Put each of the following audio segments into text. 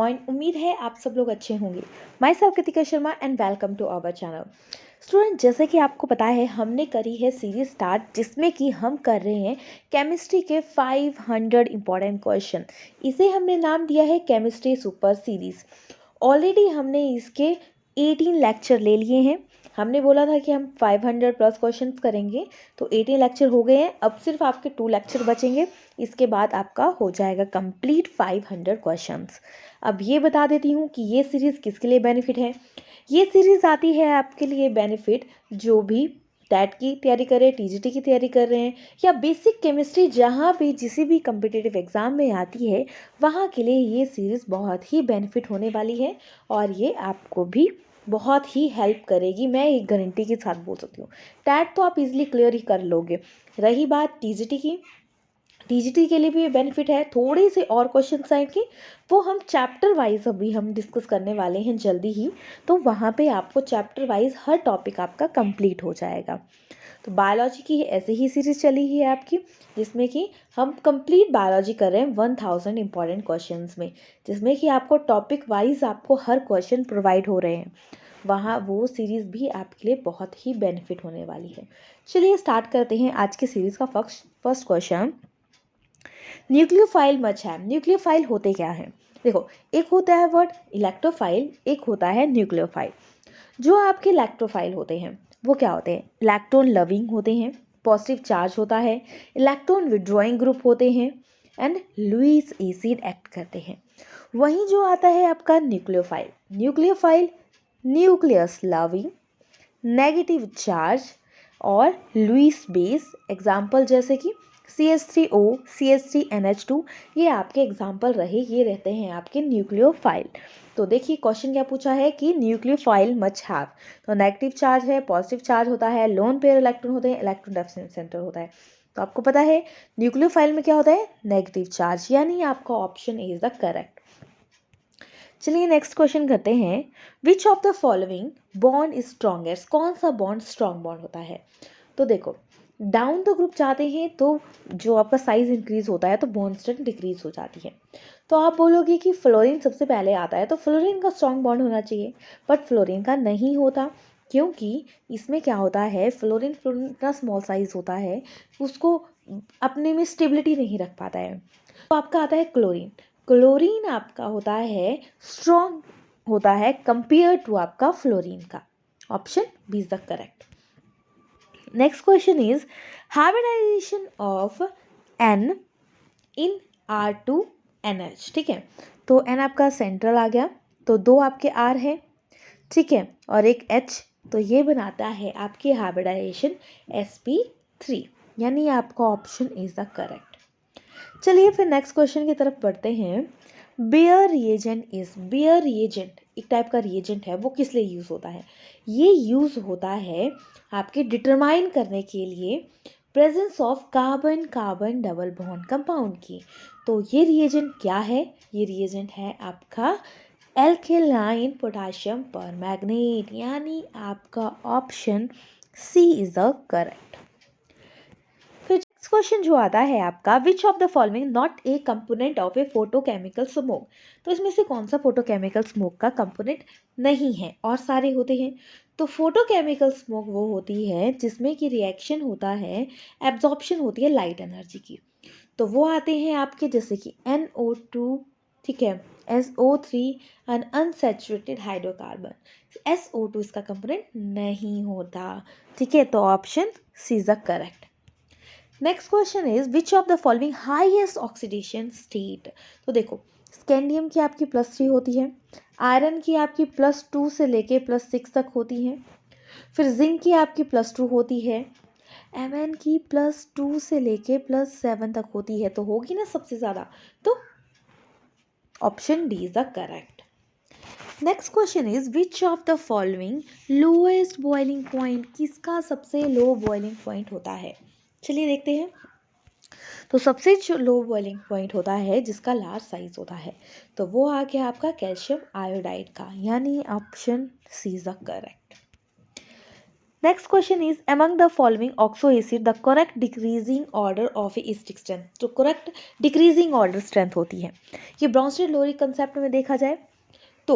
Everyone, उम्मीद है आप सब लोग अच्छे होंगे। Myself Kritika Sharma and welcome to our channel. Student, जैसे कि आपको पता है हमने करी है सीरीज स्टार्ट, जिसमें कि हम कर रहे हैं केमिस्ट्री के 500 इंपॉर्टेंट क्वेश्चन। इसे हमने नाम दिया है केमिस्ट्री सुपर सीरीज। ऑलरेडी हमने इसके 18 लेक्चर ले लिए हैं। हमने बोला था कि हम 500 प्लस क्वेश्चंस करेंगे, तो 18 लेक्चर हो गए हैं। अब सिर्फ आपके 2 लेक्चर बचेंगे, इसके बाद आपका हो जाएगा कंप्लीट 500 क्वेश्चंस। अब ये बता देती हूँ कि ये सीरीज़ किसके लिए बेनिफिट है। ये सीरीज़ आती है आपके लिए बेनिफिट जो भी टेट की तैयारी कर रहे हैं, टीजीटी की तैयारी कर रहे हैं, या बेसिक केमिस्ट्री जहाँ भी जिसी भी कम्पिटिटिव एग्ज़ाम में आती है, वहाँ के लिए ये सीरीज़ बहुत ही बेनिफिट होने वाली है और ये आपको भी बहुत ही हेल्प करेगी। मैं एक गारंटी के साथ बोल सकती हूँ। टैट तो आप इजीली क्लियर ही कर लोगे। रही बात टीजीटी की, टीजीटी के लिए भी ये बेनिफिट है। थोड़े से और क्वेश्चंस आएंगे, वो हम चैप्टर वाइज अभी हम डिस्कस करने वाले हैं जल्दी ही, तो वहाँ पे आपको चैप्टर वाइज हर टॉपिक आपका कंप्लीट हो जाएगा। तो बायोलॉजी की ऐसे ही सीरीज चली है आपकी, जिसमें कि हम कंप्लीट बायोलॉजी कर रहे हैं 1000 इंपॉर्टेंट क्वेश्चंस में, जिसमें कि आपको टॉपिक वाइज आपको हर क्वेश्चन प्रोवाइड हो रहे हैं। वहाँ वो सीरीज़ भी आपके लिए बहुत ही बेनिफिट होने वाली है। चलिए स्टार्ट करते हैं आज की सीरीज़ का फर्स्ट क्वेश्चन। न्यूक्लियोफाइल मच है। न्यूक्लियोफाइल होते क्या हैं? देखो, एक होता है वर्ड इलेक्ट्रोफाइल, एक होता है न्यूक्लियोफाइल। जो आपके इलेक्ट्रोफाइल होते हैं वो क्या होते हैं? इलेक्ट्रॉन लविंग होते हैं, पॉजिटिव चार्ज होता है, इलेक्ट्रॉन विड्रॉइंग ग्रुप होते हैं एंड लुईस एसिड एक्ट करते हैं। वहीं जो आता है आपका nucleophile, nucleophile nucleus loving, negative charge और लुईस बेस। एग्जाम्पल जैसे कि CH3O, CH3NH2, ये आपके एग्जाम्पल रहे, ये रहते हैं आपके न्यूक्लियोफाइल। तो देखिए क्वेश्चन क्या पूछा है कि न्यूक्लियोफाइल मच हैव, तो नेगेटिव चार्ज है, पॉजिटिव चार्ज होता है, लोन पेयर इलेक्ट्रॉन होते हैं, इलेक्ट्रॉन डेफिनेट सेंटर होता है। तो आपको पता है न्यूक्लियोफाइल में क्या होता है? नेगेटिव चार्ज, यानी आपका ऑप्शन इज द करेक्ट। चलिए नेक्स्ट क्वेश्चन करते हैं। विच of the following bond is strongest? कौन सा बॉन्ड स्ट्रॉन्ग बॉन्ड होता है? तो देखो, डाउन द ग्रुप जाते हैं तो जो आपका साइज इंक्रीज होता है तो बॉन्ड स्ट्रेंथ डिक्रीज हो जाती है। तो आप बोलोगे कि फ्लोरीन सबसे पहले आता है, तो फ्लोरीन का स्ट्रॉन्ग बॉन्ड होना चाहिए, बट फ्लोरीन का नहीं होता, क्योंकि इसमें क्या होता है, फ्लोरीन इतना स्मॉल साइज होता है, उसको अपने में स्टेबिलिटी नहीं रख पाता है। तो आपका आता है क्लोरीन। क्लोरीन आपका होता है स्ट्रॉन्ग होता है कंपेयर टू आपका फ्लोरीन का। Option B is the correct. Next question is hybridization of N in R2NH। ठीक है, तो N आपका सेंट्रल आ गया, तो 2 आपके R है, ठीक है, और एक H, तो ये बनाता है आपकी हाइब्रिडाइजेशन sp3, यानी आपका ऑप्शन इज द करेक्ट। चलिए फिर नेक्स्ट क्वेश्चन की तरफ बढ़ते हैं। Baeyer reagent is, Baeyer reagent एक टाइप का रिएजेंट है, वो किस लिए यूज़ होता है? ये यूज़ होता है आपके डिटरमाइन करने के लिए presence of carbon carbon double bond compound की। तो ये रिएजेंट क्या है? ये रिएजेंट है आपका एल्केलाइन पोटाशियम परमैंगनेट, यानी आपका option C is the correct. Next question जो आता है आपका, which of the following not a component of a photochemical smoke? तो इसमें से कौन सा फोटोकेमिकल स्मोक का कंपोनेंट नहीं है और सारे होते हैं? तो फोटोकेमिकल स्मोक वो होती है जिसमें कि रिएक्शन होता है, एब्जॉर्प्शन होती है लाइट एनर्जी की। तो वो आते हैं आपके जैसे कि NO2, ठीक है, SO3 and unsaturated hydrocarbon. SO2 इसका कंपोनेंट नहीं होता, ठीक है, तो option C is the correct. Next question is which of the following highest oxidation state? तो देखो, स्कैंडियम की आपकी +3 होती है, आयरन की आपकी +2 से लेके +6 तक होती है, फिर जिंक की आपकी +2 होती है, Mn की +2 से लेके +7 तक होती है, तो होगी ना सबसे ज़्यादा, तो option D is the correct. Next question is which of the following lowest boiling point? किसका सबसे लो बॉइलिंग पॉइंट होता है? चलिए देखते हैं। तो सबसे जो लो बॉइलिंग पॉइंट होता है जिसका लार्ज साइज होता है, तो वो आ गया आपका कैल्शियम आयोडाइड का, यानी option C is the correct. Next question is among the following oxo acid the correct decreasing order of a stick strength, जो correct decreasing order strength होती है, ये ब्राउनस्टेड लोरी कंसेप्ट में देखा जाए तो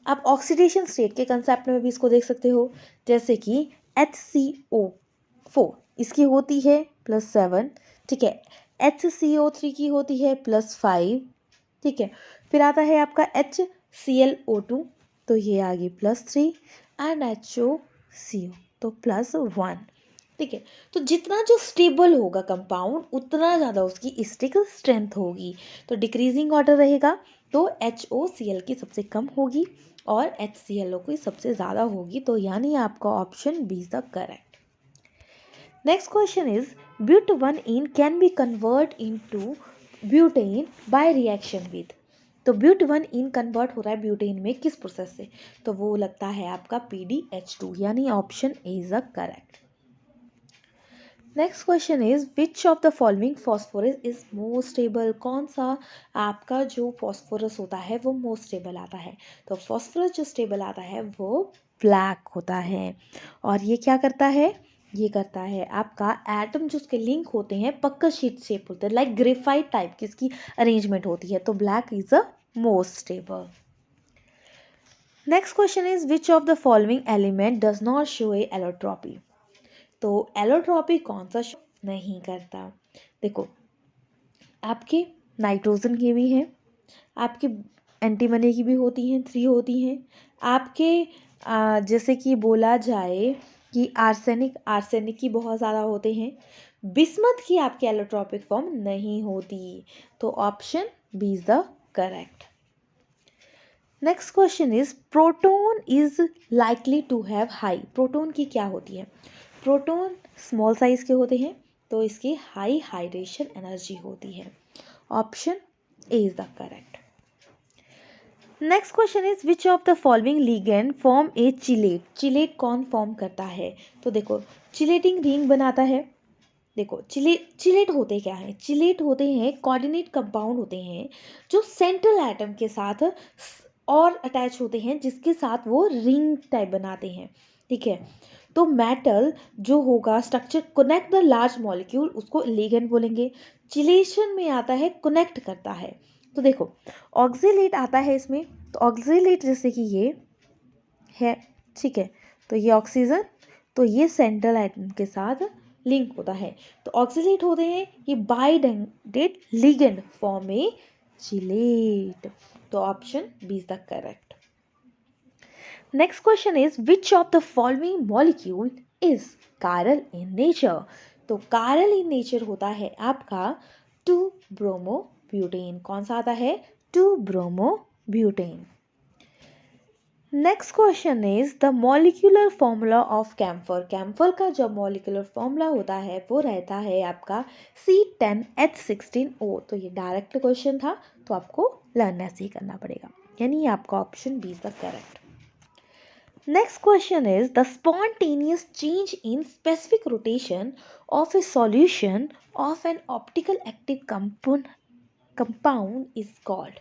आप ऑक्सीडेशन स्टेट के कंसेप्ट में भी इसको देख सकते हो, जैसे कि HCO4 इसकी होती है +7, ठीक है, HCO3 की होती है +5, ठीक है, फिर आता है आपका HClO2, तो ये आ गई +3 एंड HOCO तो +1, ठीक है। तो जितना जो स्टेबल होगा कंपाउंड उतना ज़्यादा उसकी स्टिक स्ट्रेंथ होगी, तो डिक्रीजिंग ऑर्डर रहेगा तो HOCl की सबसे कम होगी और HClO की सबसे ज़्यादा होगी, तो यानी आपका option B is the correct. Next question is but1ene can be convert into butane by reaction with, तो but1ene कन्वर्ट हो रहा है ब्यूटेन में किस प्रोसेस से, तो वो लगता है आपका PDH2, यानी option A is the correct. Next question is which of the following phosphorus is most stable, कौन सा आपका जो फॉस्फोरस होता है वो मोस्ट स्टेबल आता है, तो फॉस्फोरस जो स्टेबल आता है वो ब्लैक होता है, और ये क्या करता है, ये करता है आपका एटम जो उसके लिंक होते हैं पक्का शीट शेप होते हैं, लाइक ग्रेफाइट टाइप की इसकी अरेंजमेंट होती है, तो black is the most stable. Next question is which of the following element does not show A allotropy, तो एलोट्रॉपी कौन सा नहीं करता, देखो आपके नाइट्रोजन की भी हैं, आपके एंटीमनी की भी होती हैं, 3 होती हैं, आपके जैसे कि बोला जाए कि आर्सेनिक की बहुत ज़्यादा होते हैं, बिस्मथ की आपकी एलोट्रॉपिक फॉर्म नहीं होती, तो option B is the correct. Next question is proton is likely to have high, proton की क्या होती है, प्रोटोन स्मॉल साइज के होते हैं, तो इसकी हाई हाइड्रेशन एनर्जी होती है, option A is the correct. Next question is which of the following ligand form a chelate, chelate कौन फॉर्म करता है, तो देखो चिलेटिंग रिंग बनाता है, देखो चिलेट होते क्या हैं, चिलेट होते हैं कोऑर्डिनेट कंपाउंड होते हैं जो सेंट्रल एटम के साथ और अटैच होते हैं, जिसके साथ वो रिंग टाइप बनाते हैं, ठीक है, तो मेटल जो होगा structure connect the large molecule उसको लिगेंड बोलेंगे, चिलेशन में आता है कनेक्ट करता है, तो देखो ऑक्सीलेट आता है इसमें, तो ऑक्सीलेट जैसे कि ये है, ठीक है, तो ये ऑक्सीजन, तो ये सेंट्रल एटम के साथ लिंक होता है, तो ऑक्सीलेट होते हैं ये bidentate ligand form a chelate, तो option B is the correct. Next question is which of the following molecule is chiral in nature, तो कायरल इन नेचर होता है आपका 2-ब्रोमोब्यूटेन, कौन सा आता है two bromobutane. Next question is the molecular formula of camphor, camphor का जो मॉलिक्यूलर फॉर्मूला होता है वो रहता है आपका C10H16O, तो ये डायरेक्ट क्वेश्चन था, तो आपको लर्न ऐसे ही करना पड़ेगा, यानी आपका option B is the correct. Next question is the spontaneous change in specific rotation of a solution of an optical active compound is called,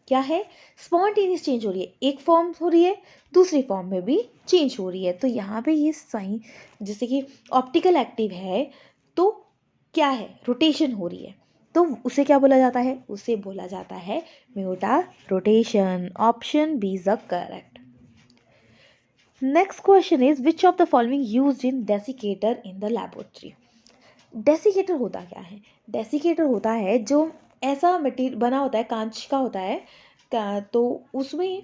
क्या है, स्पॉन्टेनियस चेंज हो रही है, एक फॉर्म हो रही है दूसरी फॉर्म में भी चेंज हो रही है, तो यहाँ पे ये साइन जैसे कि ऑप्टिकल एक्टिव है तो क्या है रोटेशन हो रही है, तो उसे क्या बोला जाता है, उसे बोला जाता है mutarotation, option B is the correct. Next question is which of the following used in desiccator in the laboratory, desiccator होता क्या है, डेसिकेटर होता है जो ऐसा मटीरियल बना होता है, कांच का होता है तो उसमें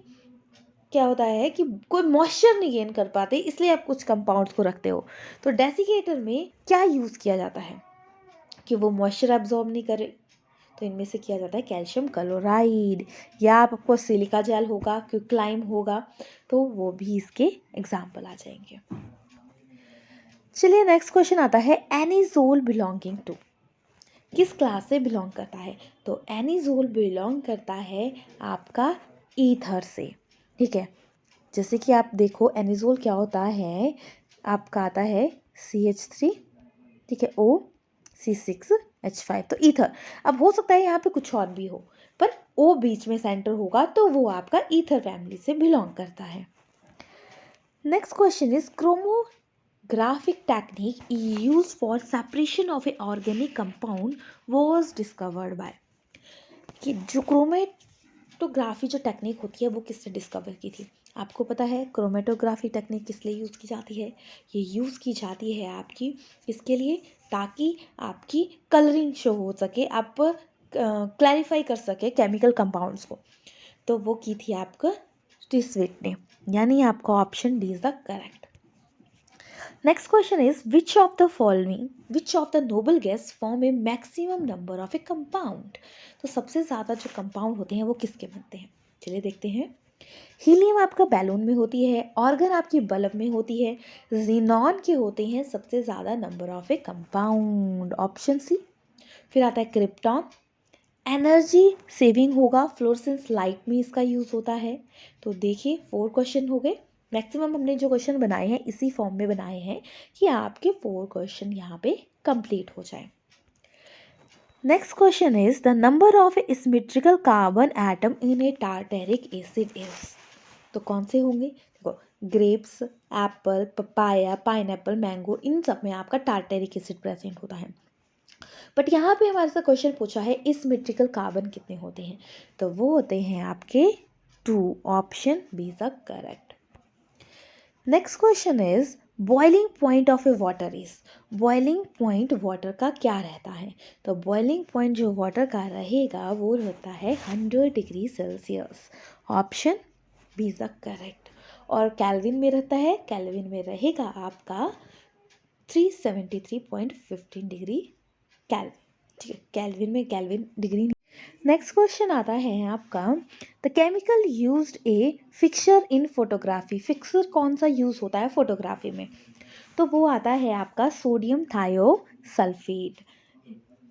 क्या होता है कि कोई मॉइस्चर नहीं गेन कर पाते, इसलिए आप कुछ कंपाउंड्स को रखते हो, तो डेसिकेटर में क्या यूज़ किया जाता है कि वो मॉइस्चर एब्जॉर्ब नहीं करे, तो इनमें से किया जाता है कैल्शियम क्लोराइड, या आपको सिलिका जेल होगा, क्विकलाइम होगा, तो वो भी इसके एग्जाम्पल आ जाएंगे। चलिए नेक्स्ट क्वेश्चन आता है एनिजोल बिलोंगिंग टू, किस क्लास से बिलोंग करता है, तो एनिजोल बिलोंग करता है आपका ईथर से, ठीक है, जैसे कि आप देखो एनिजोल क्या होता है, आपका आता है CH3, ठीक है, O C6H5, तो ईथर, अब हो सकता है यहाँ पे कुछ और भी हो पर O बीच में सेंटर होगा, तो वो आपका ईथर फैमिली से बिलोंग करता है। Next question is graphic technique used for separation of a organic compound was discovered by, कि जो क्रोमेटोग्राफी जो टेक्निक होती है वो किसने डिस्कवर की थी? आपको पता है क्रोमेटोग्राफी टेक्निक किस लिए यूज़ की जाती है? ये यूज़ की जाती है आपकी इसके लिए, ताकि आपकी कलरिंग शो हो सके, आप क्लैरिफाई कर सके केमिकल कंपाउंड्स को। तो वो की थी आपका स्टिस्विट ने, यानी आपका option D is the correct. Next question is which of the following, which of the noble gas form A maximum number of a compound? तो सबसे ज़्यादा जो कंपाउंड होते हैं वो किसके बनते हैं? चलिए देखते हैं। हीलियम आपका बैलून में होती है, ऑर्गन आपकी बल्ब में होती है, जीनॉन के होते हैं सबसे ज़्यादा number of a compound, option C. फिर आता है क्रिप्टॉन, एनर्जी सेविंग होगा, फ्लोरेसेंस लाइट में इसका यूज़ होता है। तो देखिए 4 क्वेश्चन हो गए। मैक्सिमम हमने जो क्वेश्चन बनाए हैं इसी फॉर्म में बनाए हैं कि आपके 4 क्वेश्चन यहाँ पे कंप्लीट हो जाए। Next question is the number of asymmetrical carbon atom in a tartaric acid is. तो कौन से होंगे? देखो grapes, apple, papaya, pineapple, mango, इन सब में आपका टार्टेरिक एसिड प्रेजेंट होता है। बट यहाँ पे हमारे से क्वेश्चन पूछा है सिमेट्रिकल कार्बन कितने होते हैं? तो वो होते हैं आपके 2, option B is the correct. Next question is boiling point of a water is. Boiling point water का क्या रहता है? तो बॉइलिंग पॉइंट जो वाटर का रहेगा वो रहता है 100 degree Celsius, option B is the correct. और कैल्विन में रहता है, कैल्विन में रहेगा आपका 373.15 डिग्री कैल्विन, ठीक है, कैल्विन में कैल्विन डिग्री। नेक्स्ट क्वेश्चन आता है आपका the chemical used A fixer in photography. Fixer कौन सा यूज़ होता है फोटोग्राफी में? तो वो आता है आपका सोडियम थायोसल्फेट,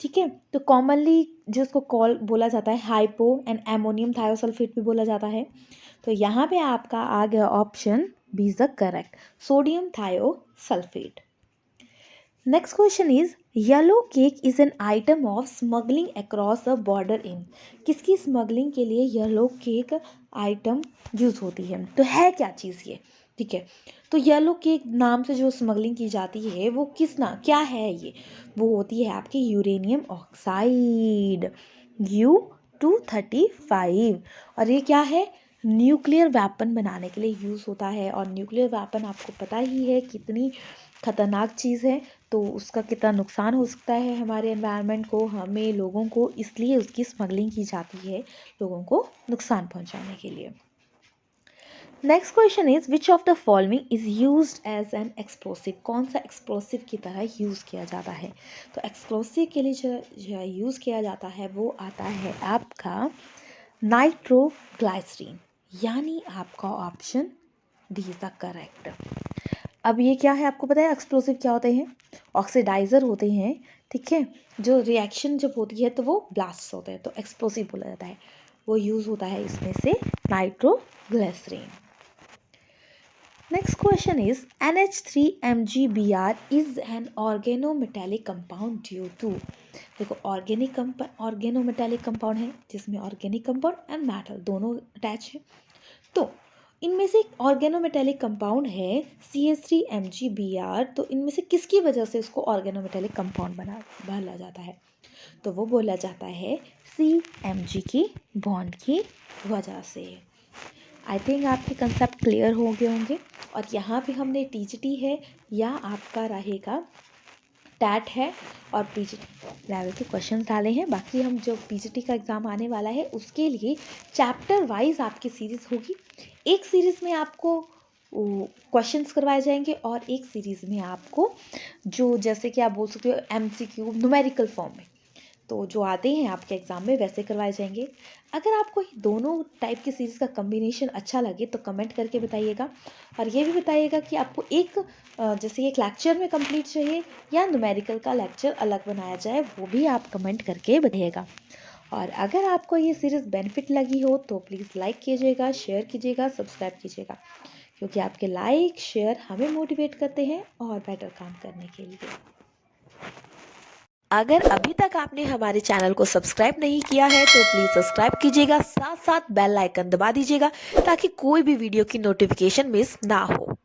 ठीक है। तो कॉमनली जो उसको कॉल बोला जाता है हाइपो एंड एमोनियम थायोसल्फेट भी बोला जाता है। तो यहाँ पे आपका आ गया option B is the correct, sodium thiosulfate. Next question is yellow cake is an item of smuggling across the border in. किसकी स्मगलिंग के लिए येलो केक आइटम यूज होती है? तो है क्या चीज़ ये, ठीक है। तो येलो केक नाम से जो स्मगलिंग की जाती है वो क्या है ये? वो होती है आपकी यूरेनियम ऑक्साइड U-235। और ये क्या है? न्यूक्लियर वेपन बनाने के लिए यूज़ होता है। और न्यूक्लियर वेपन आपको पता ही है कितनी खतरनाक चीज़ है, तो उसका कितना नुकसान हो सकता है हमारे एनवायरनमेंट को, हमें लोगों को, इसलिए उसकी स्मगलिंग की जाती है लोगों को नुकसान पहुंचाने के लिए। Next question is which of the following is used as an explosive. कौन सा एक्सप्लोसिव की तरह यूज़ किया जाता है? तो एक्सप्लोसिव के लिए जो यूज़ किया जाता है वो आता है आपका नाइट्रोग्लाइसरीन, यानी आपका option D is the correct. अब ये क्या है आपको पता है एक्सप्लोसिव क्या होते हैं? ऑक्सीडाइज़र होते हैं, ठीक है। जो रिएक्शन जब होती है तो वो ब्लास्ट होते हैं, तो एक्सप्लोसिव बोला जाता है। वो यूज़ होता है इसमें से nitroglycerine. Next question is NH3MgBr is an organometallic compound due to. देखो ऑर्गेनोमेटेलिक कंपाउंड है जिसमें ऑर्गेनिक कंपाउंड एंड मेटल दोनों अटैच है। तो इनमें से एक ऑर्गेनोमेटेलिक कंपाउंड है CH3MgBr। तो इनमें से किसकी वजह से उसको ऑर्गेनोमेटेलिक कंपाउंड बोला जाता है? तो वो बोला जाता है CMg की बॉन्ड की वजह से। आई थिंक आपके कंसेप्ट क्लियर हो गए होंगे। और यहाँ पे हमने TGT है या आपका रहेगा टैट है और PGT लेवल के क्वेश्चन डाले हैं। बाकी हम जो PGT का एग्ज़ाम आने वाला है उसके लिए चैप्टर वाइज आपकी सीरीज़ होगी। एक सीरीज़ में आपको क्वेश्चंस करवाए जाएंगे और एक सीरीज़ में आपको जो जैसे कि आप बोल सकते हो MCQ न्यूमेरिकल फॉर्म में, तो जो आते हैं आपके एग्ज़ाम में वैसे करवाए जाएंगे। अगर आपको दोनों टाइप की सीरीज़ का कम्बिनेशन अच्छा लगे तो कमेंट करके बताइएगा। और ये भी बताइएगा कि आपको एक जैसे एक लेक्चर में कंप्लीट चाहिए या न्यूमेरिकल का लेक्चर अलग बनाया जाए, वो भी आप कमेंट करके बताइएगा। और अगर आपको ये सीरीज़ बेनिफिट लगी हो तो प्लीज़ लाइक कीजिएगा, शेयर कीजिएगा, सब्सक्राइब कीजिएगा, क्योंकि आपके लाइक शेयर हमें मोटिवेट करते हैं और बेटर काम करने के लिए। अगर अभी तक आपने हमारे चैनल को सब्सक्राइब नहीं किया है तो प्लीज़ सब्सक्राइब कीजिएगा, साथ साथ बेल आइकन दबा दीजिएगा ताकि कोई भी वीडियो की नोटिफिकेशन मिस ना हो।